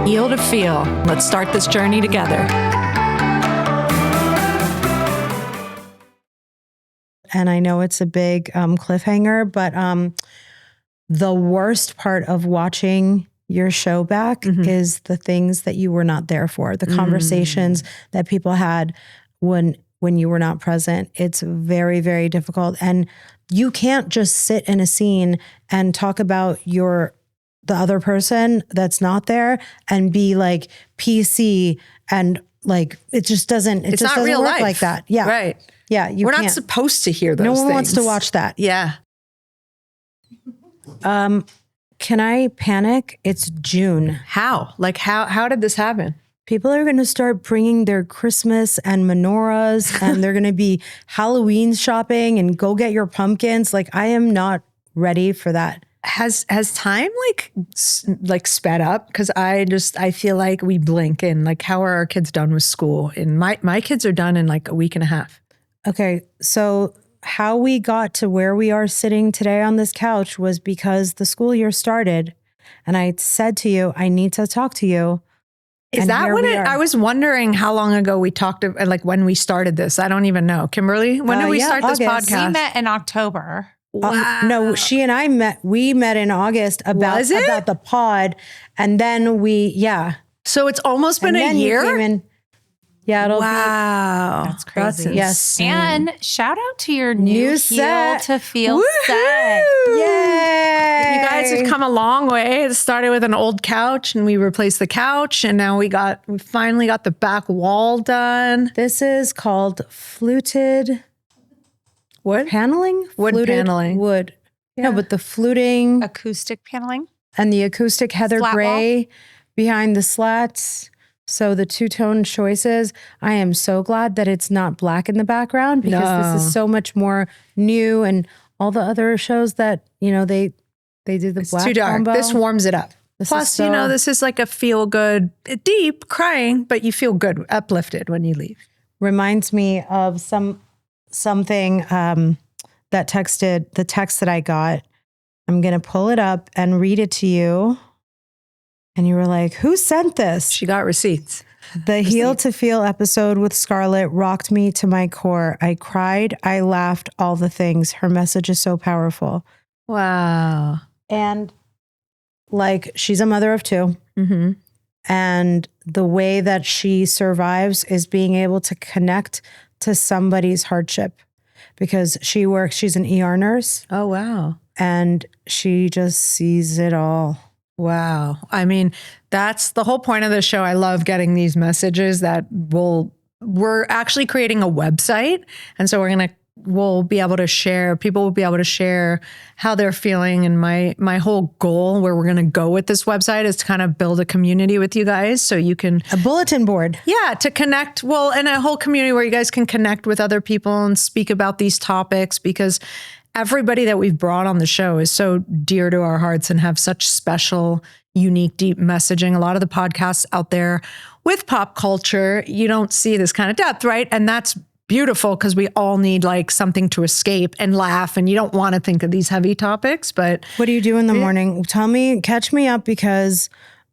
Feel to feel. Let's start this journey together. And I know it's a big cliffhanger, but the worst part of watching your show back is the things that you were not there for, the conversations that people had when you were not present. It's very, very difficult. And you can't just sit in a scene and talk about the other person that's not there and be like PC and like, it just doesn't, it It's just not doesn't real work life. like that. Yeah. Right. Yeah. We're not supposed to hear those No one things. wants to watch that. Yeah. Can I panic? It's June. How? Like how did this happen? People are going to start bringing their Christmas and menorahs and they're going to be Halloween shopping and go get your pumpkins. Like, I am not ready for that. Has time like sped up? Because I feel like we blink and like, how are our kids done with school? And my kids are done in like a week and a half. Okay. So how we got to where we are sitting today on this couch was because the school year started and I said to you, I need to talk to you. Is that when I was wondering how long ago we talked, like when we started this? I don't even know. Kimberly, when did we start August. this podcast? We met in October. Wow. No, she and I met in August about the pod. And then So it's almost been a year? Yeah, it'll wow. That's crazy. Yes. And shout out to your new set. Feel to Feel Woo-hoo! set. Yay! You guys have come a long way. It started with an old couch and we replaced the couch and now we finally got the back wall done. This is called fluted wood paneling? Wood paneling. Wood. Yeah. No, but the fluting Acoustic paneling. and the acoustic heather Flat gray behind the slats. So the two-tone choices, I am so glad that it's not black in the background because this is so much more new and all the other shows that, they do the black too dark. combo. This warms it up. Plus, this is like a feel good, deep crying, but you feel good, uplifted when you leave. Reminds me of something the text that I got. I'm going to pull it up and read it to you. And you were like, who sent this? She got receipts. The Heal to Feel episode with Scarlett rocked me to my core. I cried, I laughed, all the things. Her message is so powerful. Wow. And like, she's a mother of two. Mm-hmm. And the way that she survives is being able to connect to somebody's hardship because she's an ER nurse. Oh, wow. And she just sees it all. Wow. I mean, that's the whole point of the show. I love getting these messages that we're actually creating a website. And so we'll be able to share, people will be able to share how they're feeling. And my whole goal where we're going to go with this website is to kind of build a community with you guys so you can... A bulletin board. Yeah, to connect. Well, and a whole community where you guys can connect with other people and speak about these topics because everybody that we've brought on the show is so dear to our hearts and have such special, unique, deep messaging. A lot of the podcasts out there with pop culture, you don't see this kind of depth, right? And that's beautiful because we all need like something to escape and laugh and you don't want to think of these heavy topics, but... What do you do in the morning? Catch me up because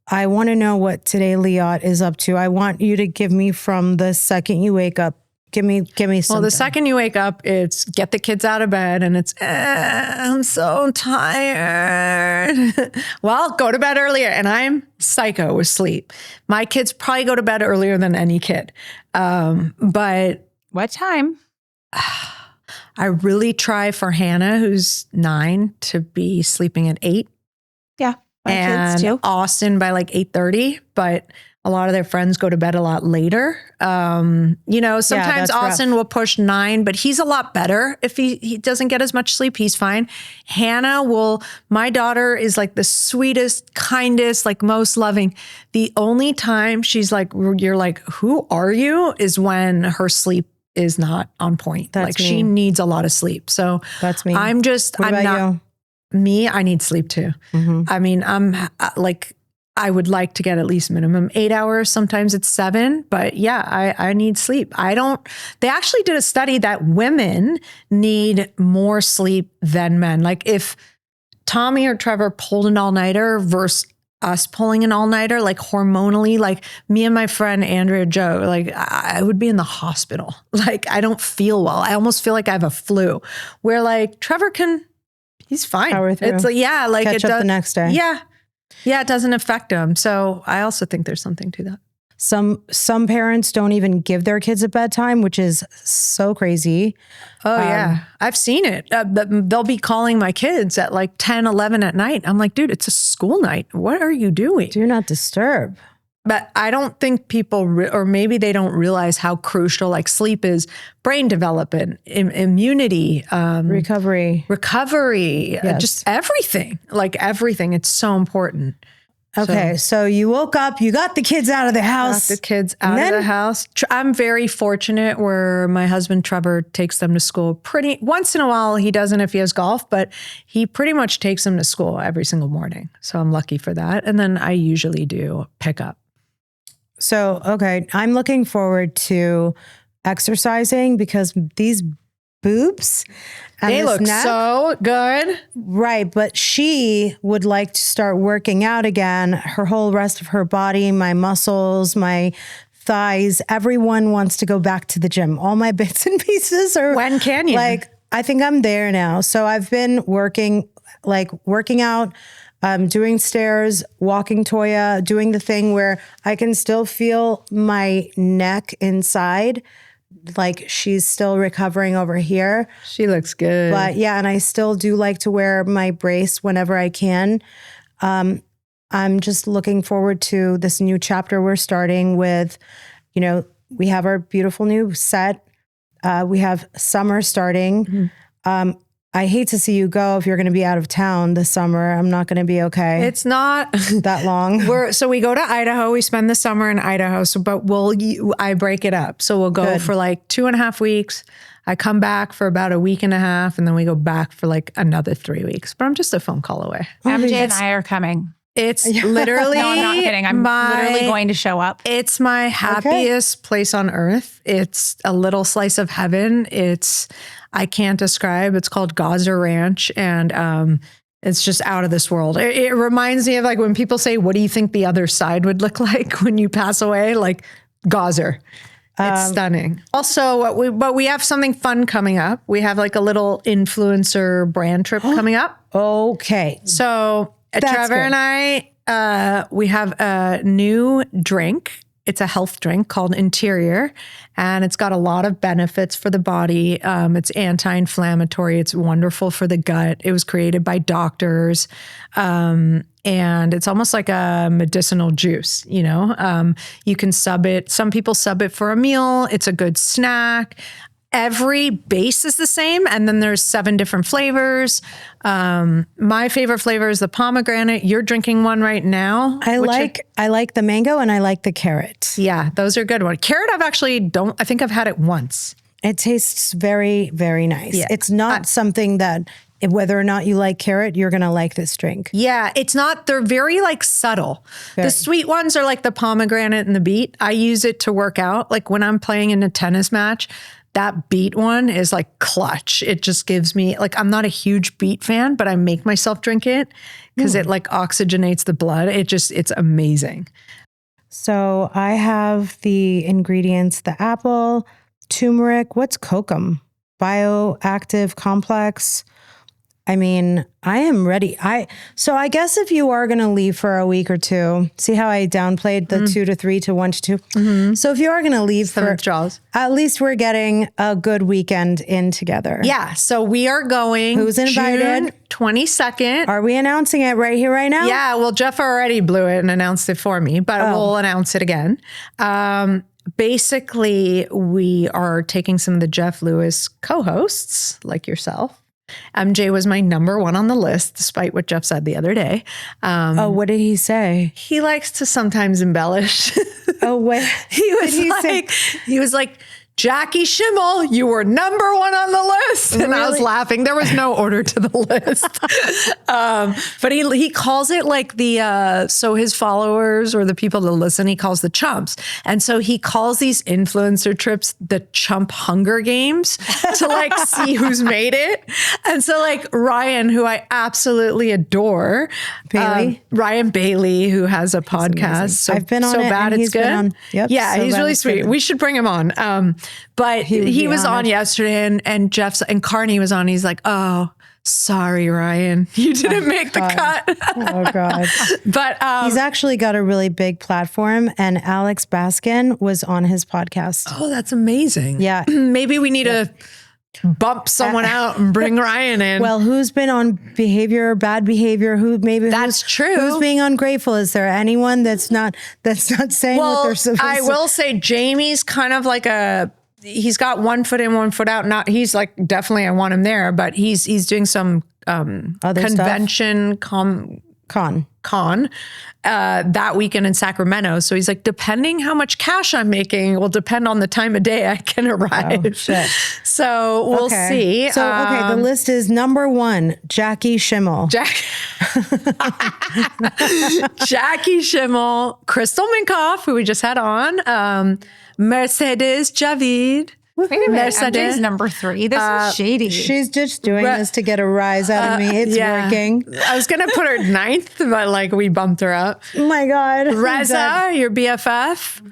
I want to know what today Liat is up to. I want you to give me from the second you wake up. Give me something. Well, the second you wake up, it's get the kids out of bed and it's, I'm so tired. Well, go to bed earlier. And I'm psycho with sleep. My kids probably go to bed earlier than any kid. But what time? I really try for Hannah, who's 9, to be sleeping at 8. Yeah. And kids too. Austin by like 8:30, but a lot of their friends go to bed a lot later. Sometimes Austin will push 9, but he's a lot better. If he doesn't get as much sleep, he's fine. My daughter is like the sweetest, kindest, like most loving. The only time she's like, you're like, who are you? Is when her sleep is not on point. That's me. She needs a lot of sleep. So that's me. I need sleep too. Mm-hmm. I mean, I would like to get at least minimum 8 hours. Sometimes it's 7, but yeah, I need sleep. They actually did a study that women need more sleep than men. Like if Tommy or Trevor pulled an all-nighter versus us pulling an all-nighter, like hormonally, like me and my friend Andrea Joe, like I would be in the hospital. Like I don't feel well. I almost feel like I have a flu. Where like Trevor he's fine. Power through. It's like, yeah, like Catch up the next day. Yeah. Yeah, it doesn't affect him. So I also think there's something to that. Some parents don't even give their kids a bedtime, which is so crazy. Oh, yeah. I've seen it. They'll be calling my kids at like 10, 11 at night. I'm like, dude, it's a school night. What are you doing? Do not disturb. But I don't think people, or maybe they don't realize how crucial like sleep is, brain development, immunity, Recovery. Yes. Just everything, like everything. It's so important. Okay, so you woke up, you got the kids out of the house. Got the kids out of the house. I'm very fortunate where my husband Trevor takes them to school once in a while. He doesn't if he has golf, but he pretty much takes them to school every single morning. So I'm lucky for that. And then I usually do pick up. So, okay, I'm looking forward to exercising because these boobs and They this look neck, so good. right, but she would like to start working out again. Her whole rest of her body, my muscles, my thighs, everyone wants to go back to the gym. All my bits and pieces are When can you? like, I think I'm there now. So I've been working out, doing stairs, walking Toya, doing the thing where I can still feel my neck inside. Like she's still recovering over here. She looks good. But yeah, and I still do like to wear my brace whenever I can. I'm just looking forward to this new chapter we're starting with. You know, we have our beautiful new set. We have summer starting. I hate to see you go if you're going to be out of town this summer. I'm not going to be okay. It's not that long. So we go to Idaho. We spend the summer in Idaho. So, but I break it up. So we'll go for like 2.5 weeks. I come back for about a week and a half, and then we go back for like another 3 weeks. But I'm just a phone call away. MJ and I are coming. It's literally. No, I'm not kidding. I'm literally going to show up. It's my happiest place on earth. It's a little slice of heaven. I can't describe. It's called Gaza Ranch, and it's just out of this world. It reminds me of like when people say, "What do you think the other side would look like when you pass away?" Like Gaza. It's stunning. Also, we have something fun coming up. We have like a little influencer brand trip coming up. Okay. So Trevor good. and I, we have a new drink. It's a health drink called Interior, and it's got a lot of benefits for the body. It's anti-inflammatory. It's wonderful for the gut. It was created by doctors, and it's almost like a medicinal juice, you know? You can sub it. Some people sub it for a meal. It's a good snack. Every base is the same, and then there's 7 different flavors. My favorite flavor is the pomegranate. You're drinking one right now. I like the mango and I like the carrot. Yeah, those are good ones. Carrot, I think I've had it once. It tastes very, very nice. Yeah. It's not something that whether or not you like carrot, you're going to like this drink. Yeah, they're very like subtle. The sweet ones are like the pomegranate and the beet. I use it to work out. Like when I'm playing in a tennis match, that beet one is like clutch. It just gives me, like, I'm not a huge beet fan, but I make myself drink it because it like oxygenates the blood. It's amazing. So I have the ingredients, the apple, turmeric, what's kokum? Bioactive complex. I mean, I am ready. So I guess if you are going to leave for a week or two, see how I downplayed the 2 to 3 to 1 to 2. Mm-hmm. So if you are going to leave for withdrawals, at least we're getting a good weekend in together. Yeah. So we are going. Who's invited? June 22nd. Are we announcing it right here, right now? Yeah. Well, Jeff already blew it and announced it for me, but we'll announce it again. Basically, we are taking some of the Jeff Lewis co-hosts, like yourself. MJ was my number 1 on the list, despite what Jeff said the other day. What did he say? He likes to sometimes embellish. Oh, what? He was like, Jackie Schimmel, you were number one on the list. And I was laughing. There was no order to the list. But he calls it like so his followers or the people that listen, he calls the chumps. And so he calls these influencer trips the Chump Hunger Games to like see who's made it. And so like Ryan, who I absolutely adore, Ryan Bailey, who has a podcast. So I've been on So Bad It's Good. Yeah, he's really sweet. We should bring him on. But he was on yesterday and Jeff and Carney was on. He's like, oh, sorry, Ryan, you didn't make the cut. Oh God. But he's actually got a really big platform and Alex Baskin was on his podcast. Oh, that's amazing. Yeah. Maybe we need to bump someone out and bring Ryan in. Well, who's been on bad behavior? That's true. Who's being ungrateful? Is there anyone that's not saying what they're supposed to? I will say Jamie's kind of like he's got 1 foot in, 1 foot out. Not he's like definitely I want him there, but he's doing some other convention con that weekend in Sacramento. So he's like, depending how much cash I'm making will depend on the time of day I can arrive. Oh, shit. So we'll see. So, the list is number 1, Jackie Schimmel. Jackie Schimmel, Crystal Minkoff, who we just had on, Mercedes Javid. Wait a minute, MJ's number 3. This is shady. She's just doing this to get a rise out of me. It's working. I was going to put her 9th, but like we bumped her up. Oh my God. Reza, your BFF.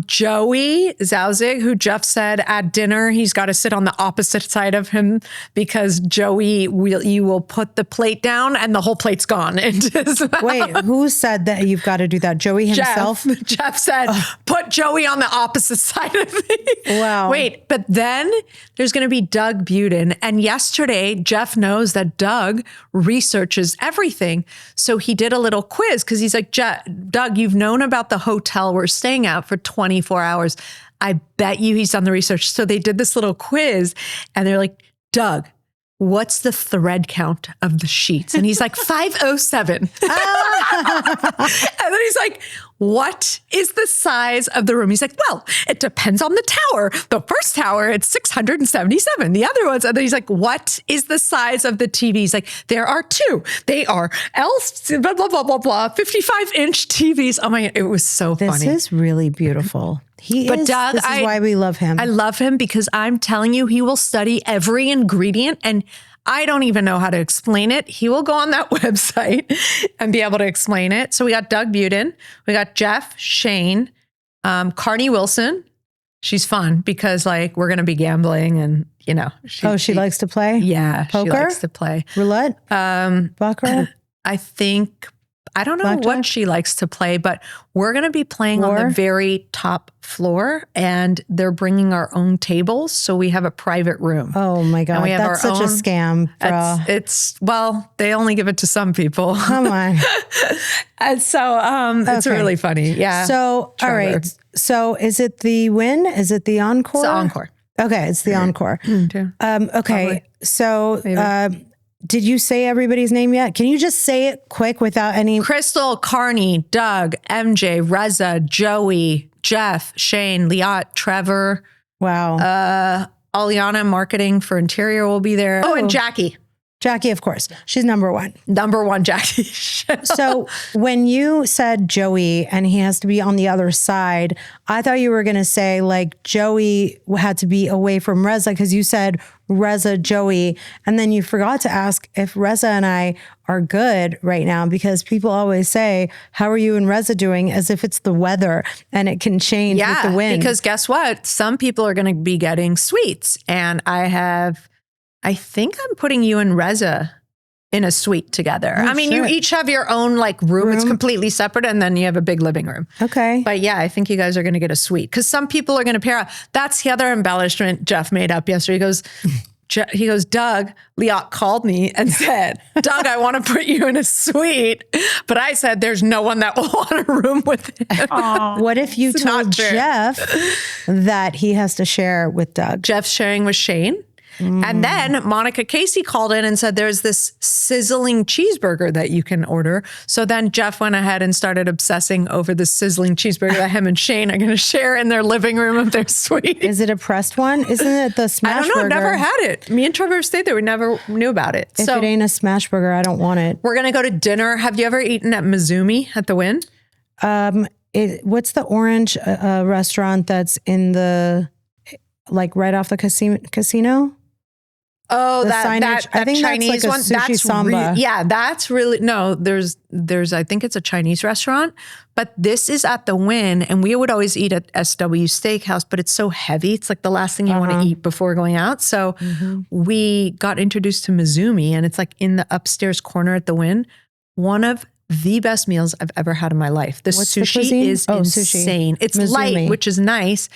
Joey Zauzig, who Jeff said at dinner, he's got to sit on the opposite side of him because Joey, you will put the plate down and the whole plate's gone into his mouth. Wait, who said that you've got to do that? Joey himself? Jeff said, put Joey on the opposite side of me. Wow. Wait, but then there's going to be Doug Buden. And yesterday, Jeff knows that Doug researches everything. So he did a little quiz because he's like, Doug, you've known about the hotel we're staying at for 24 hours. I bet you he's done the research. So they did this little quiz and they're like, Doug, what's the thread count of the sheets? And he's like, 507. And then he's like, what is the size of the room? He's like, well, it depends on the tower. The first tower, it's 677. The other ones, and then he's like, what is the size of the TV? He's like, there are 2. They are blah, blah, blah, blah, blah, 55-inch TVs. Oh my, it was so funny. This is really beautiful. Doug, this is why we love him. I love him because I'm telling you, he will study every ingredient and I don't even know how to explain it. He will go on that website and be able to explain it. So we got Doug Buden, we got Jeff, Shane, Carney Wilson. She's fun because like we're going to be gambling and she likes to play? Yeah. Poker? She likes to play. Roulette? Baccarat? I don't know Blackjack? what she likes to play, but we're going to be playing on the very top floor and they're bringing our own tables. So we have a private room. Oh my God. That's such a scam, bro. They only give it to some people. Come on. And so it's really funny. Yeah. So, all right. So is it the win? Is it the encore? It's the encore. Okay. It's the encore. Okay. Probably. So, did you say everybody's name yet? Can you just say it quick without any? Crystal, Carney, Doug, MJ, Reza, Joey, Jeff, Shane, Liat, Trevor. Wow. Aliana, marketing for interior will be there. Oh, and Jackie. Jackie, of course. She's number 1. Number 1, Jackie. So when you said Joey and he has to be on the other side, I thought you were going to say like Joey had to be away from Reza because you said Reza, Joey. And then you forgot to ask if Reza and I are good right now because people always say, how are you and Reza doing? As if it's the weather and it can change with the wind. Because guess what? Some people are going to be getting sweets. And I think I'm putting you and Reza in a suite together. Oh, you each have your own like room. It's completely separate. And then you have a big living room. Okay. But yeah, I think you guys are going to get a suite because some people are going to pair up. That's the other embellishment Jeff made up yesterday. He goes, Doug, Liat called me and said, Doug, I want to put you in a suite. But I said, there's no one that will want a room with him. What if you told Jeff that he has to share with Doug? Jeff's sharing with Shane. And then Monica Casey called in and said, there's this sizzling cheeseburger that you can order. So then Jeff went ahead and started obsessing over the sizzling cheeseburger that him and Shane are going to share in their living room of their suite. Is it a pressed one? Isn't it the smash burger? I don't know. I've never had it. Me and Trevor stayed there. We never knew about it. If it ain't a smash burger, I don't want it. We're going to go to dinner. Have you ever eaten at Mizumi at the Wynn? What's the orange restaurant that's in the, like right off the casino? Oh, that I think Chinese that's like one. a sushi samba. That's really, no, there's, I think it's a Chinese restaurant, but this is at the Wynn, and we would always eat at SW Steakhouse, but it's so heavy. It's like the last thing you want to eat before going out. So we got introduced to Mizumi, and it's like in the upstairs corner at the Wynn. One of the best meals I've ever had in my life. The sushi is insane. It's Mizumi. Light, which is nice.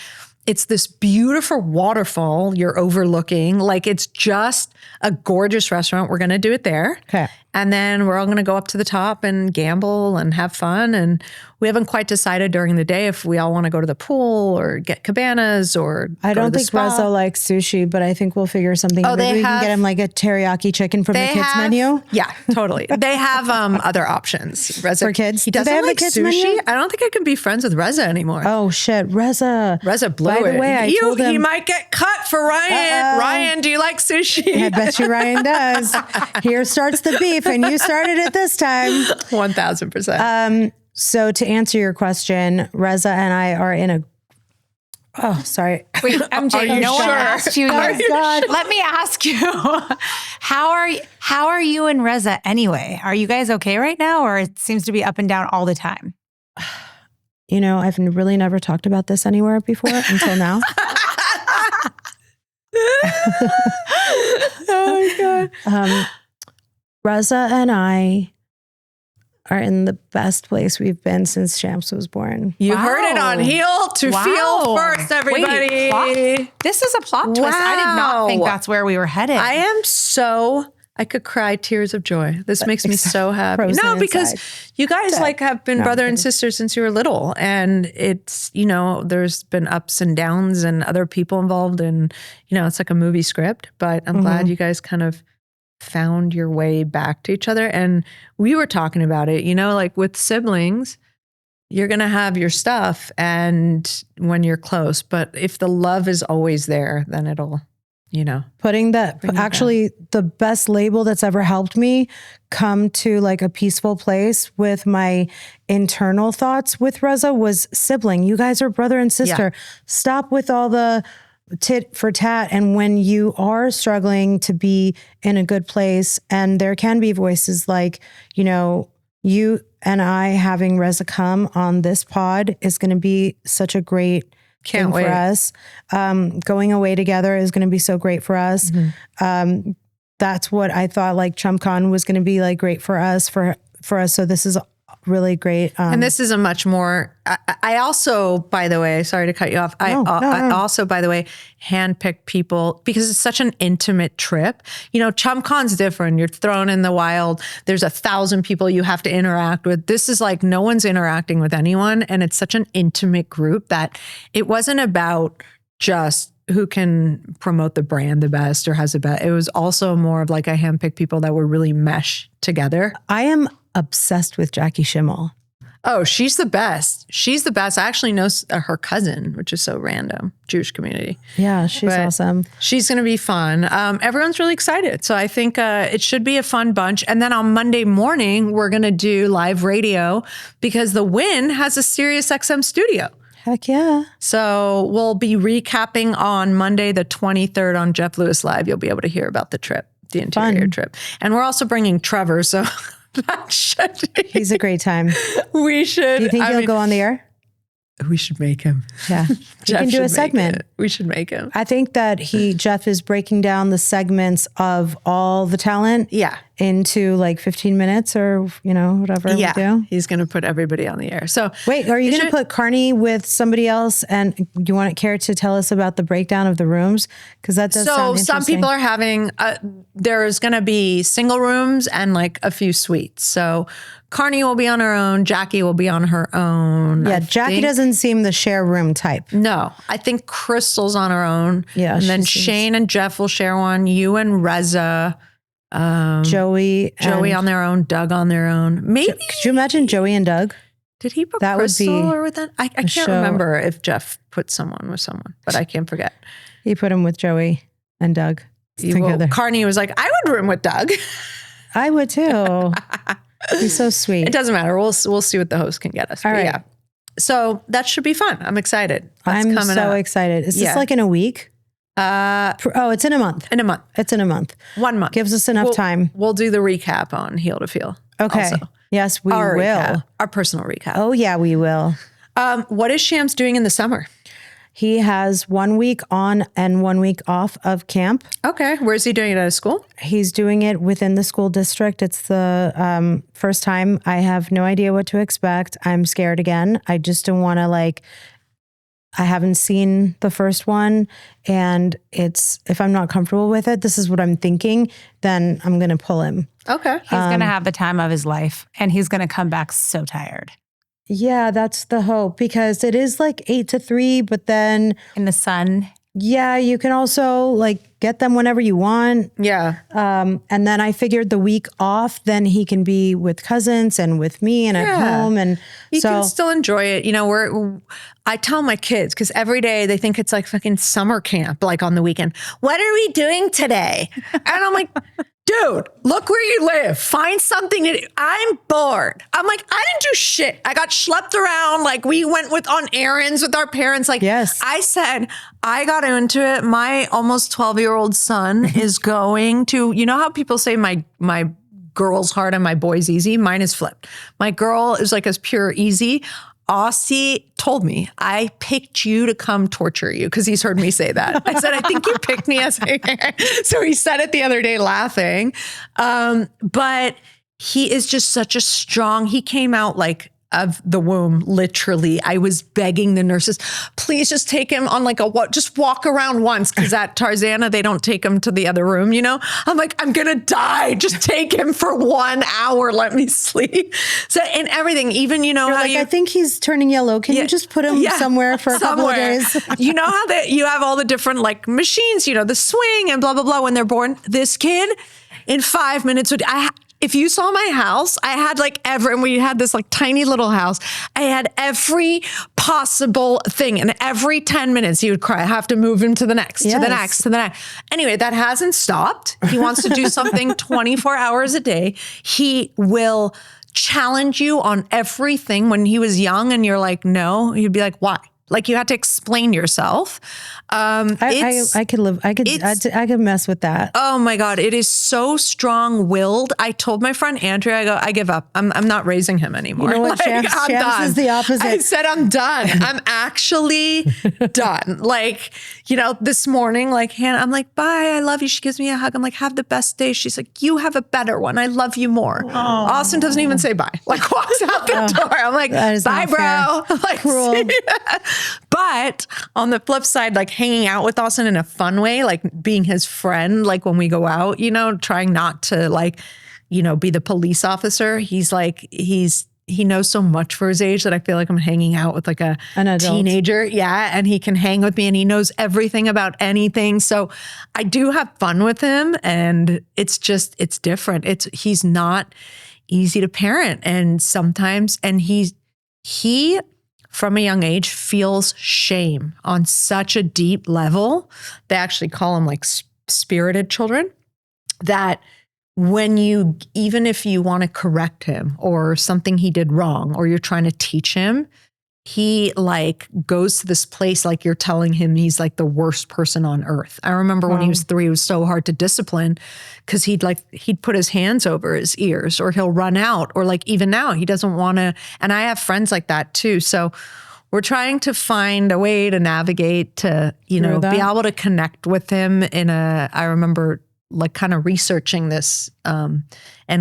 It's this beautiful waterfall you're overlooking. Like, it's just a gorgeous restaurant. We're going to do it there. Okay. And then we're all going to go up to the top and gamble and have fun. And we haven't quite decided during the day if we all want to go to the pool or get cabanas or I don't think Reza likes sushi, but I think we'll figure something out. Maybe we can get him like a teriyaki chicken from the kids menu. Yeah, totally. They have other options. Reza, for kids? He doesn't like sushi. Menu? I don't think I can be friends with Reza anymore. Oh shit, Reza blew it. By the way, I told him he might get cut for Ryan. Ryan, do you like sushi? I bet you Ryan does. Here starts the beef, and you started it this time. 1000%. So to answer your question, Reza and I are in a. Oh, sorry. Wait, MJ, no one asked you. God. Let me ask you. How are you and Reza anyway? Are you guys okay right now, or it seems to be up and down all the time? You know, I've really never talked about this anywhere before until now. Oh my God. Reza and I are in the best place we've been since Shams was born. You heard it on Heel to Feel first, everybody. Wait, this is a plot twist. I did not think that's where we were headed. I could cry tears of joy. This makes me so happy. No, because you guys have been brother and sister since you were little. And it's, there's been ups and downs and other people involved. And, it's like a movie script. But I'm glad you guys kind of found your way back to each other. And we were talking about it, like with siblings, you're going to have your stuff and when you're close. But if the love is always there, then it'll, putting that actually the best label that's ever helped me come to like a peaceful place with my internal thoughts with Reza was sibling. You guys are brother and sister. Yeah. Stop with all the tit for tat. And when you are struggling to be in a good place, and there can be voices like, you and I having Reza come on this pod is going to be such a great Can't wait for us. Going away together is going to be so great for us. That's what I thought like Chump Con was going to be like great for us, for us. So this is really great. And this is a much more, I also, by the way, sorry to cut you off. I also, by the way, handpick people because it's such an intimate trip. Chump Con's different. You're thrown in the wild. There's 1,000 people you have to interact with. This is like no one's interacting with anyone. And it's such an intimate group that it wasn't about just who can promote the brand the best or has the best. It was also more of like I handpicked people that were really mesh together. I am obsessed with Jackie Schimmel. Oh, she's the best. She's the best. I actually know her cousin, which is so random, Jewish community. Yeah, she's awesome. She's going to be fun. Everyone's really excited. So I think it should be a fun bunch. And then on Monday morning, we're going to do live radio because the Wynn has a Sirius XM studio. Heck yeah. So we'll be recapping on Monday, the 23rd on Jeff Lewis Live. You'll be able to hear about the trip, the interior trip. And we're also bringing Trevor. So that should be. He's a great time. We should. Do you think he'll go on the air? We should make him. Yeah. We can do a segment. We should make him. I think that Jeff is breaking down the segments of all the talent into like 15 minutes or, whatever we do. He's going to put everybody on the air. So wait, are you going to put Carney with somebody else? And do you want to care to tell us about the breakdown of the rooms? Because that does sound interesting. Some people are having, there's going to be single rooms and like a few suites. So Carney will be on her own. Jackie will be on her own. Yeah, Jackie doesn't seem the share room type. No, I think Crystal's on her own. Yeah, and then she seems- Shane and Jeff will share one. You and Reza, Joey on their own. Doug on their own. Maybe. Could you imagine Joey and Doug? Did he put That would Crystal be or with that? I can't show. remember if Jeff put someone with someone, but I can't forget. He put him with Joey and Doug together. Carney was like, I would room with Doug. I would too. He's so sweet. It doesn't matter. We'll see what the host can get us. All But right. yeah. So that should be fun. I'm excited. That's I'm coming so up. excited. Is Yeah. this like in a week? It's in a month. In a month. It's in a month. 1 month. Gives us enough time. We'll do the recap on Heel to Feel. Okay. Also. Yes, we Our will. recap, our personal recap. Oh yeah, we will. What is Shams doing in the summer? He has 1 week on and 1 week off of camp. Okay. Where's he doing it at a school? He's doing it within the school district. It's the first time. I have no idea what to expect. I'm scared again. I just don't want to I haven't seen the first one, and if I'm not comfortable with it, this is what I'm thinking, then I'm going to pull him. Okay. He's going to have the time of his life, and he's going to come back so tired. Yeah, that's the hope, because it is 8 to 3, but then In the sun. yeah, you can also get them whenever you want. Yeah. And then I figured the week off, then he can be with cousins and with me and at home. And You so can still enjoy it. I tell my kids, because every day they think it's like fucking summer camp, on the weekend. What are we doing today? And I'm like, dude, look where you live. Find something to do. I'm bored. I'm like, I didn't do shit. I got schlepped around. We went on errands with our parents. Yes. I said, I got into it. My almost 12-year-old son is going to, you know how people say my girl's hard and my boy's easy? Mine is flipped. My girl is as pure easy. Aussie told me, I picked you to come torture you, because he's heard me say that. I said, I think you picked me as so he said it the other day laughing. But he is just such a strong, he came out of the womb, literally. I was begging the nurses, please just take him on just walk around once, because at Tarzana, they don't take him to the other room, I'm like, I'm gonna die. Just take him for 1 hour. Let me sleep. So, and everything, even, how I think he's turning yellow. Can you just put him somewhere for a couple of days? You know how you have all the different machines, the swing and blah, blah, blah when they're born. This kid in 5 minutes if you saw my house, I had and we had this tiny little house. I had every possible thing. And every 10 minutes he would cry, I have to move him to the next, to the next, to the next. Anyway, that hasn't stopped. He wants to do something 24 hours a day. He will challenge you on everything. When he was young and you're like, no, he'd be like, why? You had to explain yourself. I could mess with that. Oh my God. It is so strong-willed. I told my friend Andrea, I give up. I'm not raising him anymore. You know what? I'm Shams done. is the opposite. I said, I'm done. I'm actually done. This morning, Hannah, I'm like, bye, I love you. She gives me a hug. I'm like, have the best day. She's like, you have a better one. I love you more. Austin doesn't even say bye. Walks out the door. I'm like, bye, bro. Cruel. But on the flip side, hanging out with Austin in a fun way, being his friend, when we go out, trying not to be the police officer. He knows so much for his age that I feel like I'm hanging out with an adult teenager. Yeah. And he can hang with me and he knows everything about anything. So I do have fun with him, and it's different. He's not easy to parent. And sometimes, he from a young age feels shame on such a deep level. They actually call them spirited children, that even if you want to correct him or something he did wrong, or you're trying to teach him, he goes to this place you're telling him he's the worst person on earth. I remember when he was 3, it was so hard to discipline, because he'd put his hands over his ears, or he'll run out, or even now he doesn't want to. And I have friends like that too. So we're trying to find a way to navigate to, be able to connect with him I remember kind of researching this and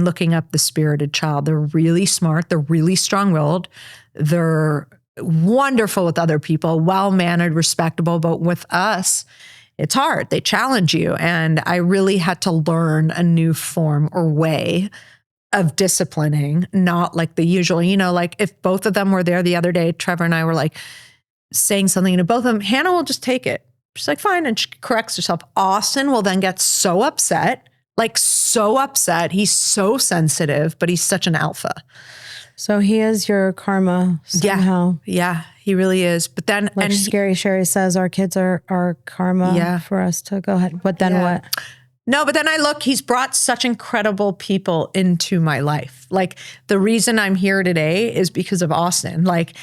looking up the spirited child. They're really smart. They're really strong-willed. They're wonderful with other people, well-mannered, respectable. But with us, it's hard. They challenge you. And I really had to learn a new form or way of disciplining, not like the usual, like if both of them were there the other day, Trevor and I were like saying something to both of them, Hannah will just take it. She's like, fine. And she corrects herself. Austin will then get so upset, like so upset. He's so sensitive, but he's such an alpha. So he is your karma somehow. Yeah, he really is. But then, like Scary Sherry says, our kids are our karma for us to go ahead. But then what? No, but then I look, he's brought such incredible people into my life. Like the reason I'm here today is because of Austin. Like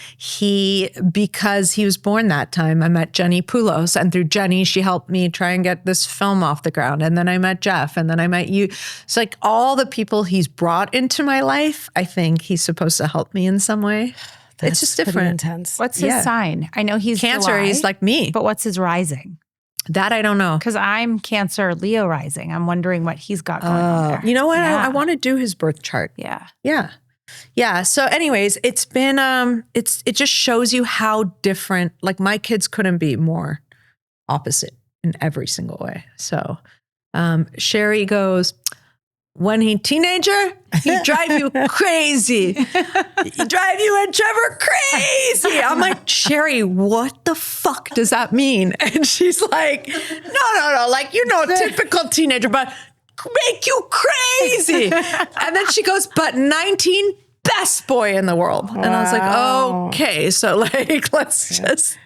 because he was born that time, I met Jenny Poulos, and through Jenny, she helped me try and get this film off the ground. And then I met Jeff, and then I met you. It's like all the people he's brought into my life, I think he's supposed to help me in some way. It's just different. Intense. What's his sign? I know he's Cancer. July, he's like me. But what's his rising? That I don't know. Because I'm Cancer Leo rising. I'm wondering what he's got going on there. You know what? I want to do his birth chart. Yeah. Yeah. Yeah. So anyways, it's been, it just shows you how different, like my kids couldn't be more opposite in every single way. So Sherry goes, when he teenager, he drive you crazy. He drive you and Trevor crazy. I'm like, Sherry, what the fuck does that mean? And she's like, no, like, typical teenager, but make you crazy. And then she goes, but 19, best boy in the world. And I was like, okay, so like, let's just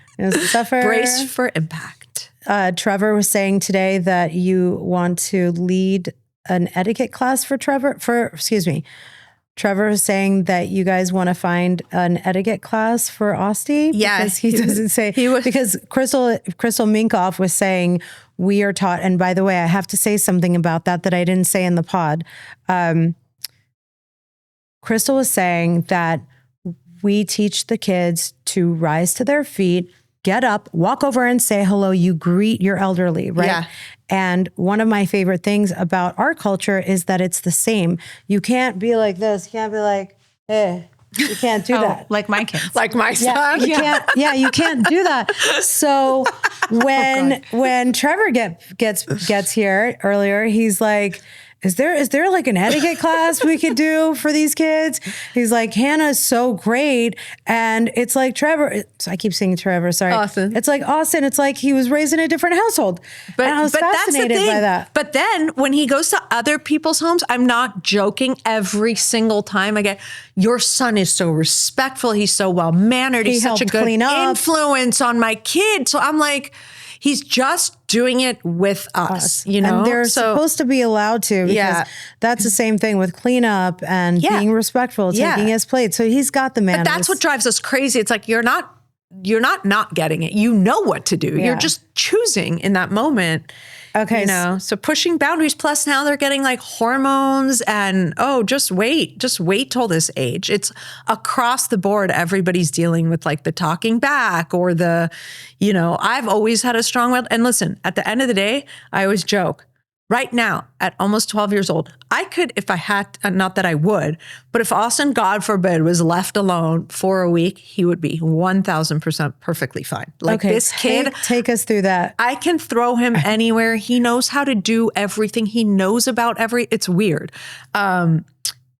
brace for impact. Trevor was saying today that you want to lead an etiquette class for Trevor. Trevor was saying that you guys want to find an etiquette class for Osti. Yeah, because he doesn't say because Crystal Minkoff was saying we are taught. And by the way, I have to say something about that I didn't say in the pod. Crystal was saying that we teach the kids to rise to their feet, get up, walk over and say hello. You greet your elderly, right? Yeah. And one of my favorite things about our culture is that it's the same. You can't be like this. You can't be like, hey. You can't do that. Like my kids. Like my son. You can't do that. So when Trevor gets here earlier, he's like, Is there like an etiquette class we could do for these kids? He's like, Hannah's so great. And it's like Trevor, I keep saying Trevor, sorry. Austin. It's like Austin, it's like he was raised in a different household. And I was fascinated by that. But then when he goes to other people's homes, I'm not joking, every single time I get, your son is so respectful. He's so well-mannered. He's such a good influence on my kid. So I'm like, he's just doing it with us, you know? And they're supposed to be allowed to, because that's the same thing with cleanup and being respectful, taking his plate. So he's got the manners. But that's what drives us crazy. It's like, you're not getting it. You know what to do. Yeah. You're just choosing in that moment. Okay. You know, so pushing boundaries. Plus now they're getting like hormones and, just wait till this age. It's across the board. Everybody's dealing with like the talking back or the, I've always had a strong will. And listen, at the end of the day, I always joke, right now at almost 12 years old, I could, if I had, not that I would, but if Austin, God forbid, was left alone for a week, he would be 1000% perfectly fine. Like this kid. Take us through that. I can throw him anywhere. He knows how to do everything. He knows about it's weird.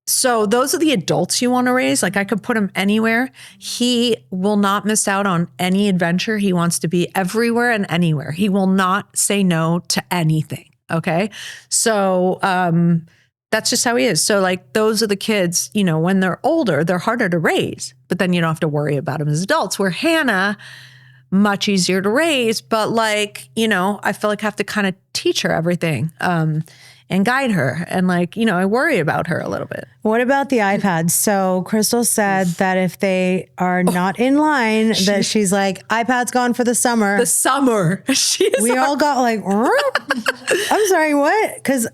So those are the adults you want to raise. Like I could put him anywhere. He will not miss out on any adventure. He wants to be everywhere and anywhere. He will not say no to anything. Okay. So, that's just how he is. So like, those are the kids, when they're older, they're harder to raise, but then you don't have to worry about them as adults. Where Hannah, much easier to raise, but like, I feel like I have to kind of teach her everything, and guide her. And like, I worry about her a little bit. What about the iPads? So Crystal said that if they are not in line, that she's like, iPad's gone for the summer. The summer. We all got like, I'm sorry, what? Because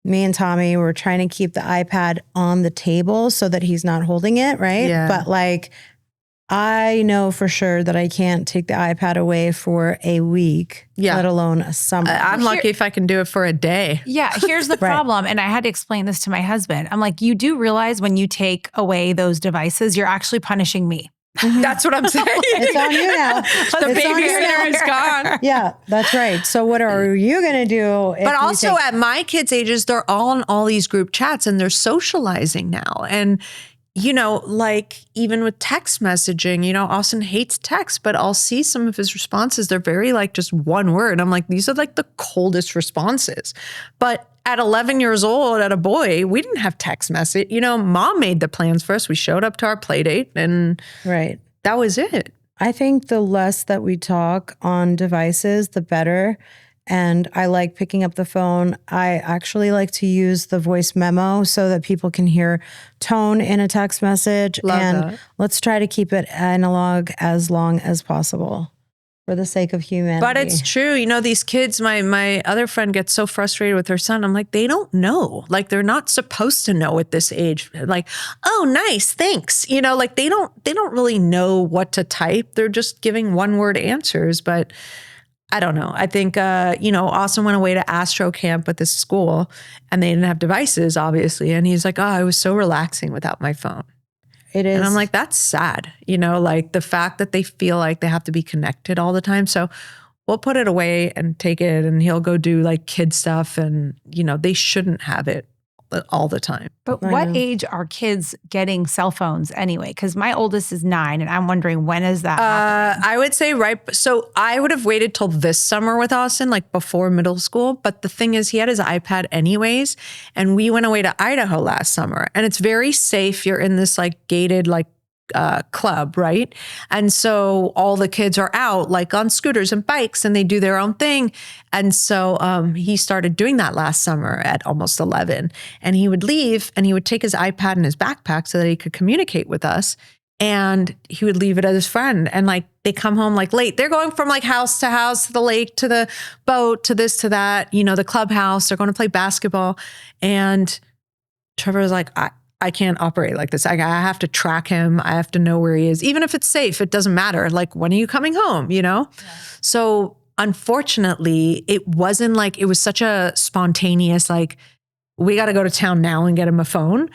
me and Tommy were trying to keep the iPad on the table so that he's not holding it, right? Yeah. But like, I know for sure that I can't take the iPad away for a week, let alone a summer. I'm lucky if I can do it for a day. Yeah, here's the problem. And I had to explain this to my husband. I'm like, you do realize when you take away those devices, you're actually punishing me. That's what I'm saying. It's on you now. The babysitter is gone. Yeah, that's right. So what are you going to do? But also at my kids' ages, they're all in all these group chats and they're socializing now. And, you know, like even with text messaging, you know, Austin hates text, but I'll see some of his responses. They're very like just one word. I'm like, these are like the coldest responses. But at 11 years old, at a boy, we didn't have text message. You know, mom made the plans for us. We showed up to our play date and that was it. I think the less that we talk on devices, the better. And I like picking up the phone. I actually like to use the voice memo so that people can hear tone in a text message. Love that. Let's try to keep it analog as long as possible for the sake of humanity. But it's true. You know, these kids, my other friend gets so frustrated with her son. I'm like, they don't know. Like, they're not supposed to know at this age. Like, oh, nice, thanks. You know, like they don't really know what to type. They're just giving one word answers. But I don't know. I think, you know, Austin went away to Astro Camp with this school and they didn't have devices, obviously. And he's like, oh, it was so relaxing without my phone. It is. And I'm like, that's sad. You know, like the fact that they feel like they have to be connected all the time. So we'll put it away and take it and he'll go do like kid stuff. And, you know, they shouldn't have it all the time. But what age are kids getting cell phones anyway? Because my oldest is 9 and I'm wondering when is that happening? I would say so I would have waited till this summer with Austin, like before middle school. But the thing is, he had his iPad anyways. And we went away to Idaho last summer. And it's very safe. You're in this like gated like club, right? And so all the kids are out like on scooters and bikes and they do their own thing. And so he started doing that last summer at almost 11. And he would leave and he would take his iPad in his backpack so that he could communicate with us. And he would leave it at his friend. And like they come home like late. They're going from like house to house, to the lake, to the boat, to this, to that, you know, the clubhouse. They're going to play basketball. And Trevor was like, I can't operate like this. I have to track him. I have to know where he is. Even if it's safe, it doesn't matter. Like, when are you coming home, you know? Yeah. So unfortunately, it wasn't like, it was such a spontaneous, like, we got to go to town now and get him a phone,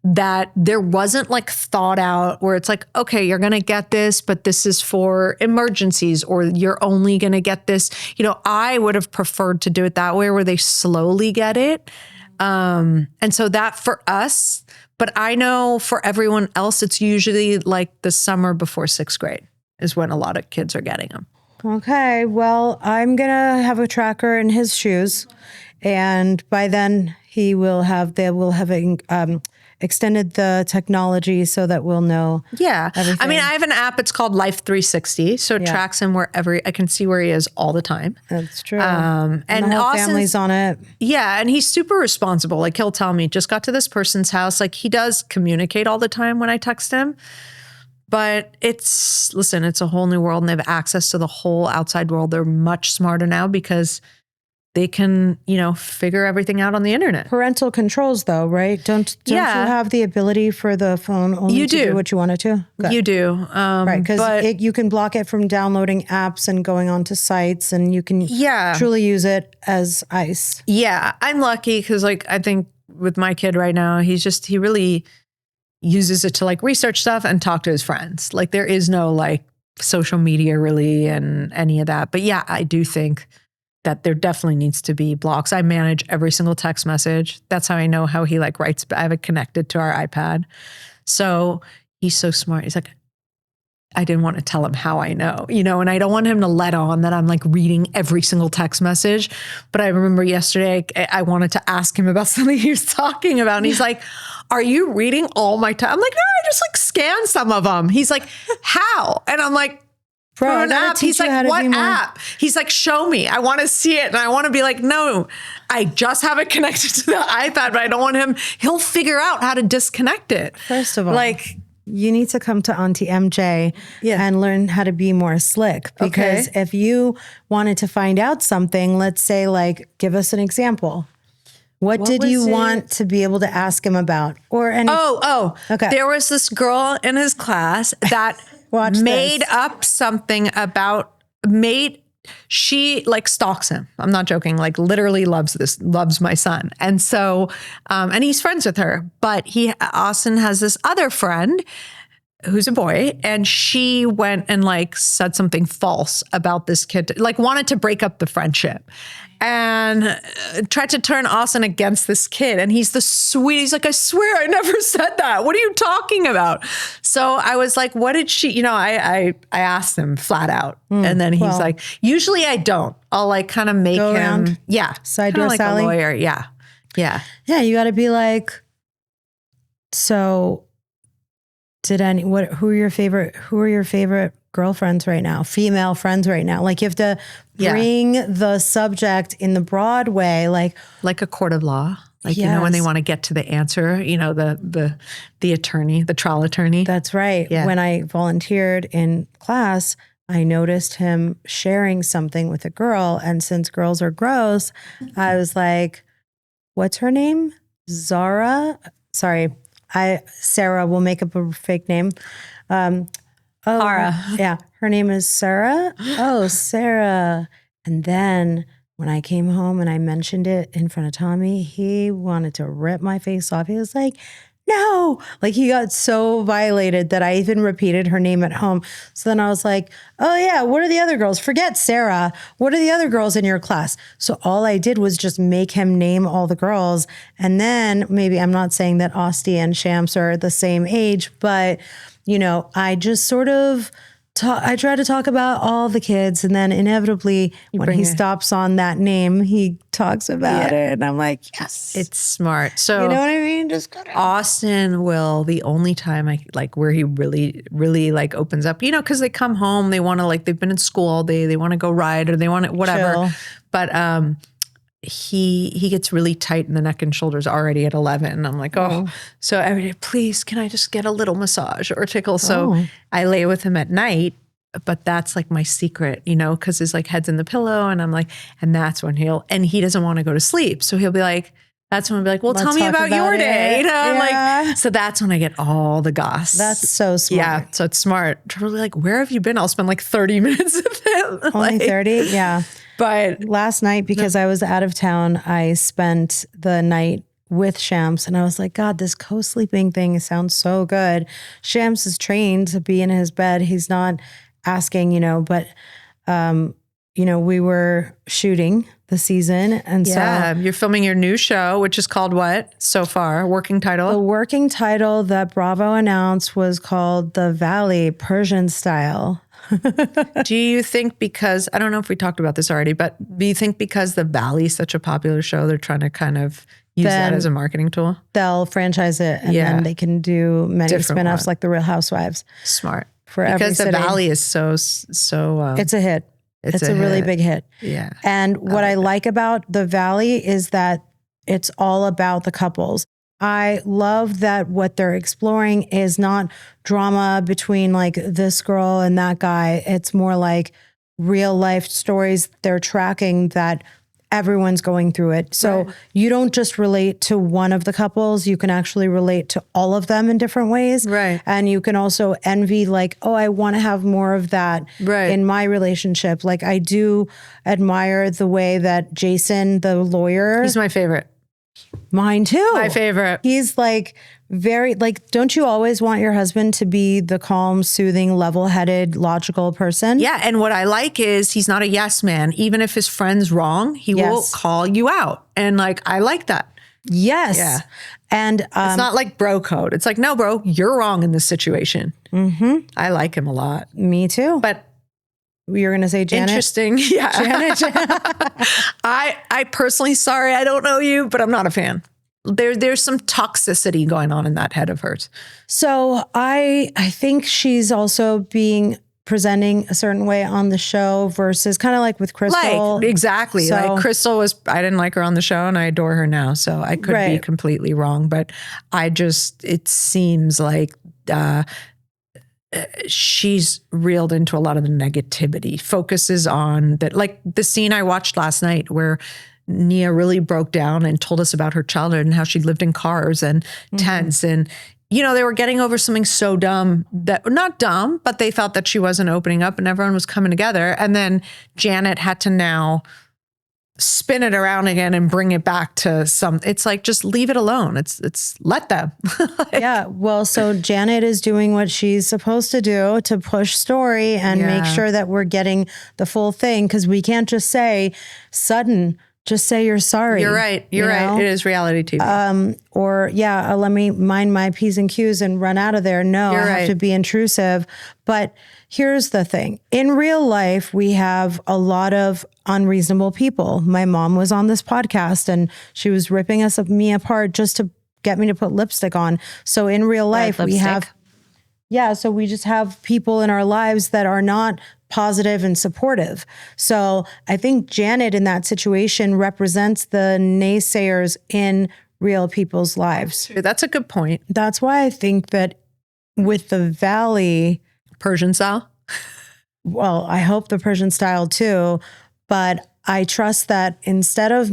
that there wasn't like thought out where it's like, okay, you're going to get this, but this is for emergencies, or you're only going to get this. You know, I would have preferred to do it that way where they slowly get it. And so that for us, but I know for everyone else, it's usually like the summer before 6th grade is when a lot of kids are getting them. Okay. Well, I'm going to have a tracker in his shoes. And by then they will have extended the technology so that we'll know. Yeah. Everything. I mean, I have an app, it's called Life 360. So it tracks him wherever, I can see where he is all the time. That's true. And the whole family's on it. Yeah. And he's super responsible. Like, he'll tell me, just got to this person's house. Like, he does communicate all the time when I text him. But it's a whole new world and they have access to the whole outside world. They're much smarter now because they can, you know, figure everything out on the internet. Parental controls, though, right? Don't you have the ability for the phone only to do what you want it to? Good. You do. Right, because you can block it from downloading apps and going onto sites, and you can truly use it as ice. Yeah, I'm lucky because, like, I think with my kid right now, he really uses it to, like, research stuff and talk to his friends. Like, there is no, like, social media really and any of that. But yeah, I do think that there definitely needs to be blocks. I manage every single text message. That's how I know how he like writes. I have it connected to our iPad. So he's so smart. He's like, I didn't want to tell him how I know, you know, and I don't want him to let on that I'm like reading every single text message. But I remember yesterday, I wanted to ask him about something he was talking about. And he's like, are you reading all my text? I'm like, no, I just like scan some of them. He's like, how? And I'm like, Bro, an app. He's like, what app? He's like, show me. I want to see it. And I want to be like, no, I just have it connected to the iPad, but I don't want him. He'll figure out how to disconnect it. First of all, like, you need to come to Auntie MJ and learn how to be more slick. Because if you wanted to find out something, let's say, like, give us an example. What did you want to be able to ask him about? Or any? Okay. There was this girl in his class that made up something about she like stalks him. I'm not joking. Like, literally loves my son. And so, and he's friends with her, but Austin has this other friend who's a boy, and she went and like said something false about this kid, like wanted to break up the friendship and tried to turn Austin against this kid. And he's the sweetest. He's like, I swear I never said that. What are you talking about? So I was like, what did she, I asked him flat out. And then he's like, usually I don't. I'll like kind of make Go him. around. Yeah. Side door like Sally. a lawyer. Yeah. Yeah. Yeah, you got to be like, so who are your favorite girlfriends right now? Female friends right now? Like you have to bring the subject in the broad way, like a court of law. Like, when they want to get to the answer, the attorney, the trial attorney. That's right. Yeah. When I volunteered in class, I noticed him sharing something with a girl. And since girls are gross, I was like, what's her name? Sarah, we'll make up a fake name. Ara. Yeah. Her name is Sarah. Oh, Sarah. And then when I came home and I mentioned it in front of Tommy, he wanted to rip my face off. He was like, no, like he got so violated that I even repeated her name at home. So then I was like, oh yeah, what are the other girls? Forget Sarah. What are the other girls in your class? So all I did was just make him name all the girls. And then maybe, I'm not saying that Osti and Shams are the same age, but I just sort of I try to talk about all the kids, and then inevitably when he stops on that name, he talks about it. And I'm like, yes. It's smart. So you know what I mean? Just Austin will, the only time where he really, really like opens up, because they come home, they want to they've been in school all day, they want to go ride or they want to whatever. Chill. But he gets really tight in the neck and shoulders already at 11. And I'm like, so every day, please, can I just get a little massage or tickle? So I lay with him at night, but that's like my secret, because his head's in the pillow and I'm like, and that's when he doesn't want to go to sleep. So he'll be like, that's when I'll be like, well, Let's tell me about your day. Yeah. So that's when I get all the goss. That's so smart. Yeah. So it's smart. Really where have you been? I'll spend 30 minutes with him. Only 30? Yeah. But last night, because I was out of town, I spent the night with Shams and I was like, God, this co-sleeping thing sounds so good. Shams is trained to be in his bed. He's not asking, but, we were shooting the season. And so you're filming your new show, which is called what so far? Working title? The working title that Bravo announced was called The Valley, Persian Style. Do you think because, I don't know if we talked about this already, but do you think because The Valley is such a popular show, they're trying to kind of use that as a marketing tool? They'll franchise it and then they can do many spinoffs like The Real Housewives. Smart. For every because city. The Valley is so it's a hit. It's a really big hit. Yeah. And what I like about The Valley is that it's all about the couples. I love that what they're exploring is not drama between this girl and that guy. It's more like real life stories they're tracking that everyone's going through it. So you don't just relate to one of the couples, you can actually relate to all of them in different ways. Right. And you can also envy I want to have more of that in my relationship. I do admire the way that Jason, the lawyer. He's my favorite. Mine too. My favorite. He's very don't you always want your husband to be the calm, soothing, level-headed, logical person? Yeah. And what I like is he's not a yes man. Even if his friend's wrong, he will call you out. And I like that. Yes. Yeah. And it's not like bro code. It's no, bro, you're wrong in this situation. Mm-hmm. I like him a lot. Me too. But you're going to say Janet? Interesting. Yeah. Janet. I personally, sorry, I don't know you, but I'm not a fan. There's some toxicity going on in that head of hers. So I think she's also presenting a certain way on the show versus kind of like with Crystal. Exactly. So, Crystal I didn't like her on the show and I adore her now. So I could be completely wrong, but it seems like, she's reeled into a lot of the negativity, focuses on that. The scene I watched last night where Nia really broke down and told us about her childhood and how she lived in cars and tents. And, they were getting over something so dumb not dumb, but they felt that she wasn't opening up and everyone was coming together. And then Janet had to now spin it around again and bring it back to it's like, just leave it alone. It's let them. Yeah. Well, so Janet is doing what she's supposed to do to push story and make sure that we're getting the full thing. Cause we can't just say just say you're sorry. You're right. You're right. It is reality TV. Let me mind my P's and Q's and run out of there. No, I have to be intrusive. But here's the thing. In real life, we have a lot of unreasonable people. My mom was on this podcast and she was ripping me apart just to get me to put lipstick on. So in real life, we have, so we just have people in our lives that are not positive and supportive. So I think Janet in that situation represents the naysayers in real people's lives. That's a good point. That's why I think that with the Valley, Persian style? Well, I hope the Persian style too, but I trust that instead of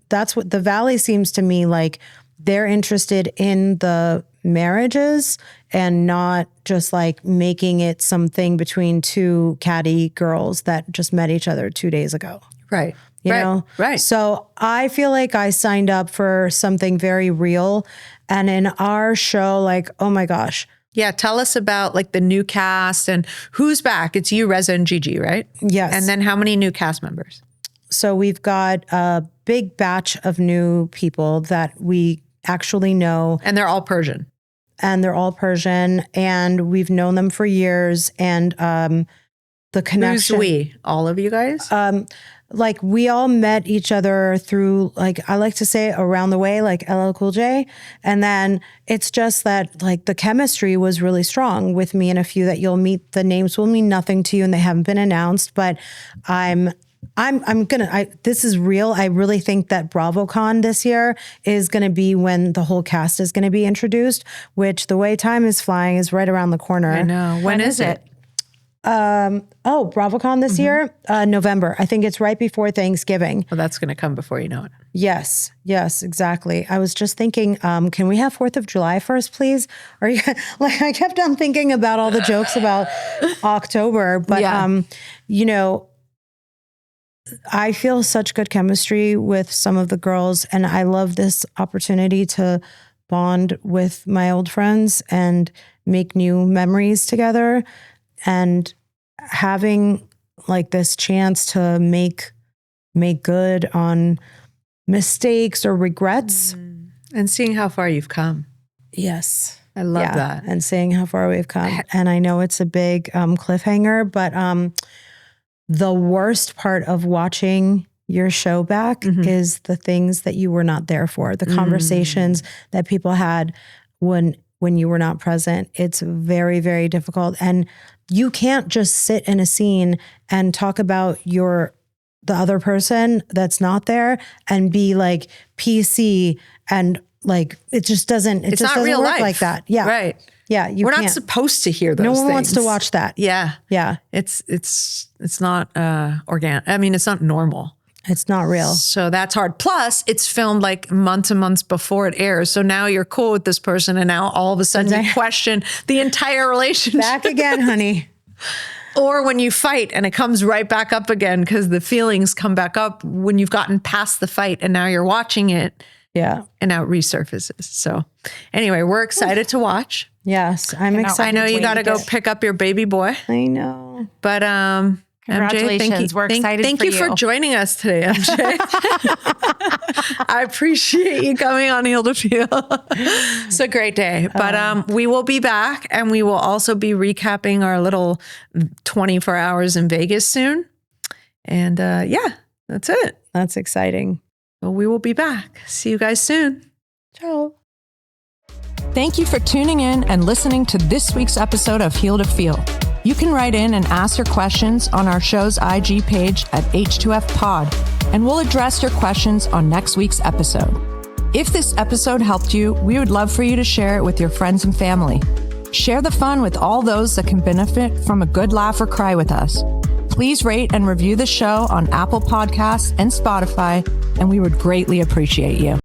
that's what the Valley seems to me like they're interested in the marriages and not just like making it something between two catty girls that just met each other 2 days ago. Right. You know? Right. So I feel like I signed up for something very real. And in our show, like, oh my gosh. Yeah. Tell us about like the new cast and who's back. It's you, Reza, and Gigi, right? Yes. And then how many new cast members? So we've got a big batch of new people that we actually know. And they're all Persian. And we've known them for years. And the connection. Who's we? All of you guys? Like we all met each other through, like, I like to say around the way, like LL Cool J. And then it's just that like the chemistry was really strong with me and a few that you'll meet. The names will mean nothing to you and they haven't been announced, but this is real. I really think that BravoCon this year is going to be when the whole cast is going to be introduced, which the way time is flying is right around the corner. I know. When is it? BravoCon this year, November. I think it's right before Thanksgiving. Well, that's going to come before you know it. Yes, exactly. I was just thinking, can we have 4th of July first, please? Or like I kept on thinking about all the jokes about October, but I feel such good chemistry with some of the girls, and I love this opportunity to bond with my old friends and make new memories together. And having like this chance to make good on mistakes or regrets. And seeing how far you've come. Yes. I love that. And seeing how far we've come. And I know it's a big cliffhanger, but the worst part of watching your show back is the things that you were not there for, the conversations that people had when you were not present. It's very, very difficult. And you can't just sit in a scene and talk about the other person that's not there and be like PC and like, it just doesn't, it it's just not doesn't real work life. like that. Yeah. Right. Yeah. We're not supposed to hear those things. No one wants to watch that. Yeah. Yeah. It's not organic. I mean, it's not normal. It's not real. So that's hard. Plus, it's filmed like months and months before it airs. So now you're cool with this person, and now all of a sudden you question the entire relationship. Back again, honey. Or when you fight and it comes right back up again because the feelings come back up when you've gotten past the fight and now you're watching it. Yeah. And now it resurfaces. So anyway, we're excited to watch. Yes, I'm excited. I know you got to go pick up your baby boy. I know. But congratulations. We're excited thank for you. Thank you for joining us today, MJ. I appreciate you coming on Heel to Feel. It's a great day. But we will be back, and we will also be recapping our little 24 hours in Vegas soon. And that's it. That's exciting. Well, we will be back. See you guys soon. Ciao. Thank you for tuning in and listening to this week's episode of Heel to Feel. You can write in and ask your questions on our show's IG page at H2F Pod, and we'll address your questions on next week's episode. If this episode helped you, we would love for you to share it with your friends and family. Share the fun with all those that can benefit from a good laugh or cry with us. Please rate and review the show on Apple Podcasts and Spotify, and we would greatly appreciate you.